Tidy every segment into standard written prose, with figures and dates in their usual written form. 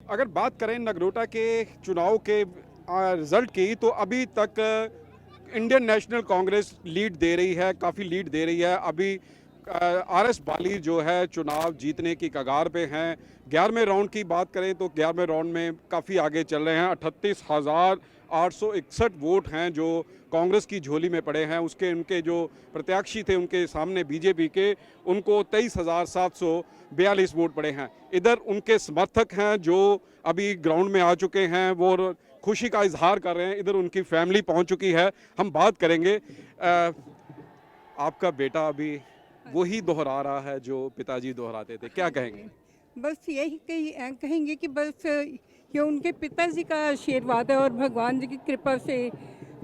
अगर बात करें नगरोटा के चुनाव के रिजल्ट की, तो अभी तक इंडियन नेशनल कांग्रेस लीड दे रही है, काफ़ी लीड दे रही है। अभी आरएस बाली जो है चुनाव जीतने की कगार पे हैं। 11वें राउंड की बात करें तो 11वें राउंड में काफ़ी आगे चल रहे हैं। 38,861 वोट हैं जो कांग्रेस की झोली में पड़े हैं। उसके उनके जो प्रत्याशी थे उनके सामने बीजेपी के, उनको 23,742 वोट पड़े हैं। इधर उनके समर्थक हैं जो अभी ग्राउंड में आ चुके हैं, वो खुशी का इजहार कर रहे हैं। इधर उनकी फैमिली पहुंच चुकी है। हम बात करेंगे। आपका बेटा अभी वही दोहरा रहा है जो पिताजी दोहराते थे, क्या कहेंगे? बस यही कहेंगे कि बस ये उनके पिताजी का आशीर्वाद है और भगवान जी की कृपा से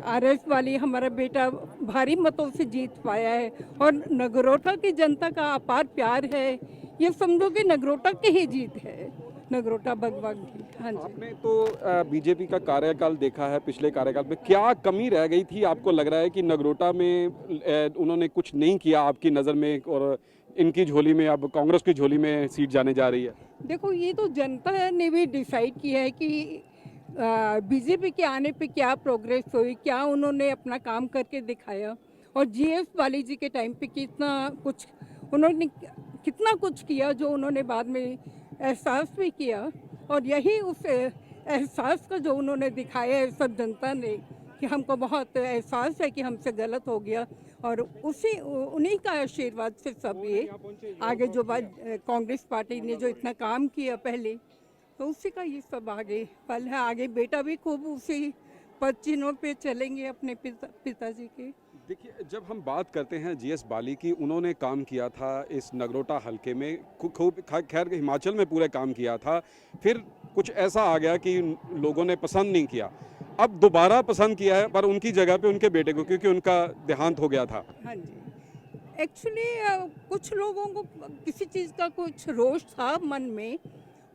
आरएस वाली हमारा बेटा भारी मतों से जीत पाया है। और नगरोटा की जनता का अपार प्यार है, ये समझो कि नगरोटा की ही जीत है, नगरोटा भगवान की। हाँ जी। आपने तो बीजेपी का कार्यकाल देखा है, पिछले कार्यकाल में क्या कमी रह गई थी? आपको लग रहा है कि नगरोटा में उन्होंने कुछ नहीं किया आपकी नज़र में, और इनकी झोली में, अब कांग्रेस की झोली में सीट जाने जा रही है? देखो, ये तो जनता ने भी डिसाइड किया है कि बीजेपी के आने पे क्या प्रोग्रेस हुई, क्या उन्होंने अपना काम करके दिखाया। और जीएस वाली जी के टाइम पे कितना कुछ उन्होंने कितना कुछ किया जो उन्होंने बाद में एहसास भी किया। और यही उस एहसास का जो उन्होंने दिखाया है सब जनता ने, कि हमको बहुत एहसास है कि हमसे गलत हो गया। और उन्हीं का आशीर्वाद से सब ये आगे जो कांग्रेस पार्टी ने जो इतना काम किया पहले, तो उसी का ये सब आगे पल है। आगे बेटा भी खूब उसी पद चिन्हों पे चलेंगे अपने पिताजी के। देखिए, जब हम बात करते हैं जीएस बाली की, उन्होंने काम किया था इस नगरोटा हलके में खूब, खैर हिमाचल में पूरे काम किया था। फिर कुछ ऐसा आ गया कि लोगों ने पसंद नहीं किया। अब दोबारा पसंद किया है, पर उनकी जगह पे उनके बेटे को, क्योंकि उनका देहांत हो गया था। हाँ जी। एक्चुअली कुछ लोगों को किसी चीज़ का कुछ रोष था मन में,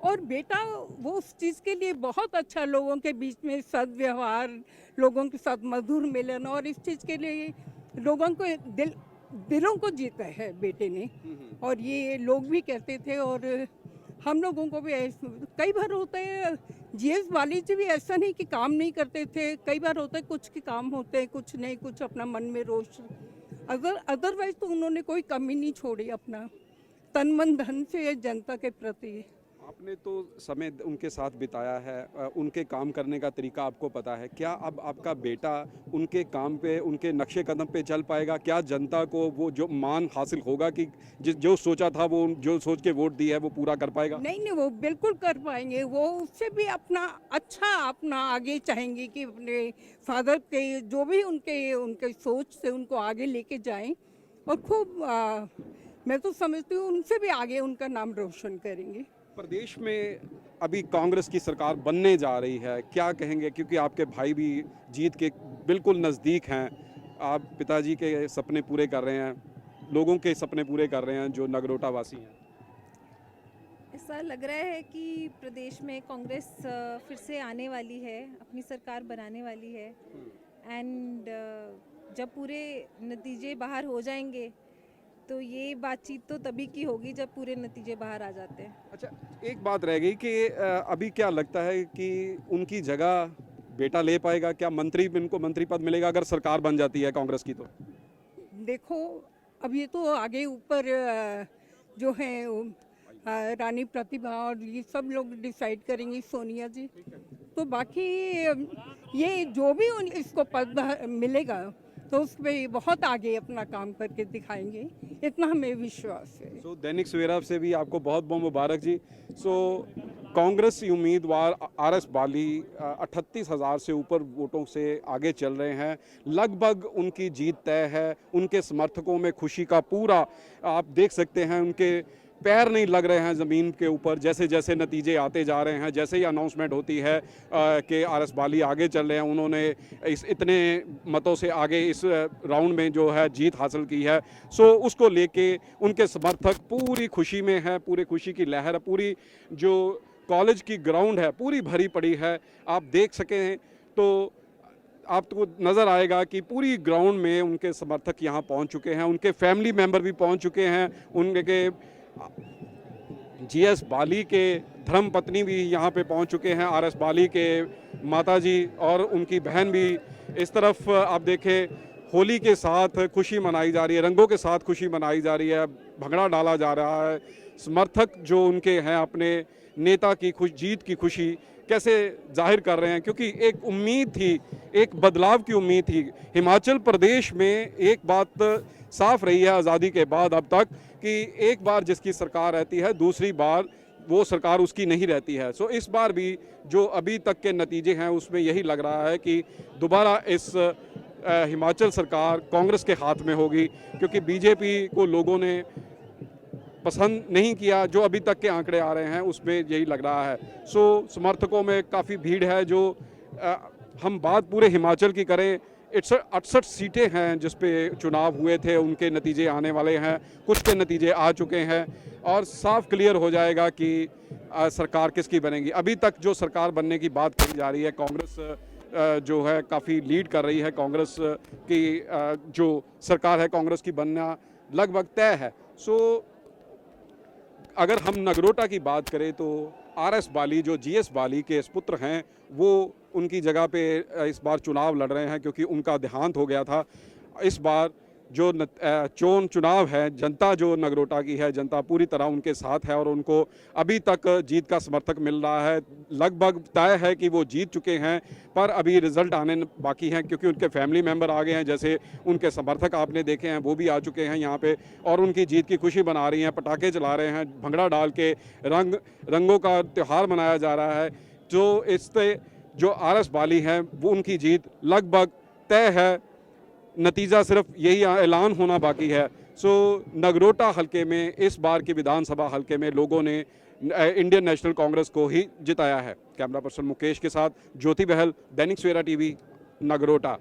और बेटा वो उस चीज़ के लिए बहुत अच्छा, लोगों के बीच में सद्व्यवहार, लोगों के साथ मधुर मिलन, और इस चीज़ के लिए लोगों को दिलों को जीता है बेटे ने। और ये लोग भी कहते थे, और हम लोगों को भी कई बार होता है, जीएस वाली जी भी ऐसा नहीं कि काम नहीं करते थे। कई बार होता है कुछ के काम होते हैं, कुछ नहीं, कुछ अपना मन में रोष। अदरवाइज तो उन्होंने कोई कमी नहीं छोड़ी अपना तन मन धन से जनता के प्रति। आपने तो समय उनके साथ बिताया है, उनके काम करने का तरीका आपको पता है। क्या अब आपका बेटा उनके काम पे, उनके नक्शे कदम पे चल पाएगा? क्या जनता को वो जो मान हासिल होगा कि जो सोचा था, वो जो सोच के वोट दी है, वो पूरा कर पाएगा? नहीं नहीं, वो बिल्कुल कर पाएंगे। वो उससे भी अपना अच्छा अपना आगे चाहेंगे कि अपने फादर के जो भी उनके उनके सोच से उनको आगे लेके जाएं, और खूब मैं तो समझती हूँ उनसे भी आगे उनका नाम रोशन करेंगे। प्रदेश में अभी कांग्रेस की सरकार बनने जा रही है, क्या कहेंगे? क्योंकि आपके भाई भी जीत के बिल्कुल नज़दीक हैं। आप पिताजी के सपने पूरे कर रहे हैं, लोगों के सपने पूरे कर रहे हैं जो नगरोटा वासी हैं। ऐसा लग रहा है कि प्रदेश में कांग्रेस फिर से आने वाली है, अपनी सरकार बनाने वाली है। एंड जब पूरे नतीजे बाहर हो जाएंगे तो ये बातचीत तो तभी की होगी जब पूरे नतीजे बाहर आ जाते हैं। अच्छा, एक बात रह गई कि अभी क्या लगता है कि उनकी जगह बेटा ले पाएगा? क्या इनको मंत्री पद मिलेगा अगर सरकार बन जाती है कांग्रेस की? तो देखो, अब ये तो आगे ऊपर जो है रानी प्रतिभा और ये सब लोग डिसाइड करेंगी, सोनिया जी। तो बाकी ये जो भी इसको पद मिलेगा तो उसमें बहुत आगे अपना काम करके दिखाएंगे, इतना हमें विश्वास है। सो दैनिक सवेरा से भी आपको बहुत बहुत मुबारक जी। सो कांग्रेस उम्मीदवार आरएस बाली 38,000 से ऊपर वोटों से आगे चल रहे हैं। लगभग उनकी जीत तय है। उनके समर्थकों में खुशी का पूरा, आप देख सकते हैं, उनके पैर नहीं लग रहे हैं ज़मीन के ऊपर। जैसे जैसे नतीजे आते जा रहे हैं, जैसे ही अनाउंसमेंट होती है कि आरएस बाली आगे चल रहे हैं, उन्होंने इस इतने मतों से आगे इस राउंड में जो है जीत हासिल की है, सो उसको लेके उनके समर्थक पूरी खुशी में है, पूरी खुशी की लहर है। पूरी जो कॉलेज की ग्राउंड है पूरी भरी पड़ी है। आप देख सकें तो आपको नज़र आएगा कि पूरी ग्राउंड में उनके समर्थक यहाँ पहुँच चुके हैं, उनके फैमिली मेम्बर भी पहुँच चुके हैं। उनके जीएस बाली के धर्म पत्नी भी यहाँ पे पहुँच चुके हैं, आरएस बाली के माताजी और उनकी बहन भी। इस तरफ आप देखें होली के साथ खुशी मनाई जा रही है, रंगों के साथ खुशी मनाई जा रही है, भंगड़ा डाला जा रहा है। समर्थक जो उनके हैं अपने नेता की जीत की खुशी कैसे जाहिर कर रहे हैं, क्योंकि एक उम्मीद थी, एक बदलाव की उम्मीद थी। हिमाचल प्रदेश में एक बात साफ रही है आज़ादी के बाद अब तक कि एक बार जिसकी सरकार रहती है दूसरी बार वो सरकार उसकी नहीं रहती है। सो इस बार भी जो अभी तक के नतीजे हैं उसमें यही लग रहा है कि दोबारा इस हिमाचल सरकार कांग्रेस के हाथ में होगी, क्योंकि बीजेपी को लोगों ने पसंद नहीं किया। जो अभी तक के आंकड़े आ रहे हैं उसमें यही लग रहा है। सो समर्थकों में काफ़ी भीड़ है। जो हम बात पूरे हिमाचल की करें, 68 सीटें हैं जिस पे चुनाव हुए थे, उनके नतीजे आने वाले हैं, कुछ के नतीजे आ चुके हैं और साफ क्लियर हो जाएगा कि सरकार किसकी बनेगी। अभी तक जो सरकार बनने की बात कही जा रही है, कांग्रेस जो है काफ़ी लीड कर रही है। कांग्रेस की जो सरकार है कांग्रेस की बनना लगभग तय है। सो अगर हम नगरोटा की बात करें तो आरएस बाली जो जीएस बाली के पुत्र हैं वो उनकी जगह पे इस बार चुनाव लड़ रहे हैं, क्योंकि उनका देहांत हो गया था। इस बार जो चुनाव है, जनता जो नगरोटा की है, जनता पूरी तरह उनके साथ है और उनको अभी तक जीत का समर्थक मिल रहा है। लगभग तय है कि वो जीत चुके हैं, पर अभी रिजल्ट आने बाकी हैं, क्योंकि उनके फैमिली मेंबर आ गए हैं। जैसे उनके समर्थक आपने देखे हैं वो भी आ चुके हैं यहाँ पे और उनकी जीत की खुशी मना रही हैं, पटाखे चला रहे हैं, भंगड़ा डाल के रंगों का त्यौहार मनाया जा रहा है। जो इससे जो आरएस बाली हैं वो उनकी जीत लगभग तय है। नतीजा सिर्फ यही ऐलान होना बाकी है। सो नगरोटा हलके में इस बार के विधानसभा हलके में लोगों ने इंडियन नेशनल कांग्रेस को ही जिताया है। कैमरा पर्सन मुकेश के साथ ज्योति बहल, दैनिक सवेरा टीवी, नगरोटा।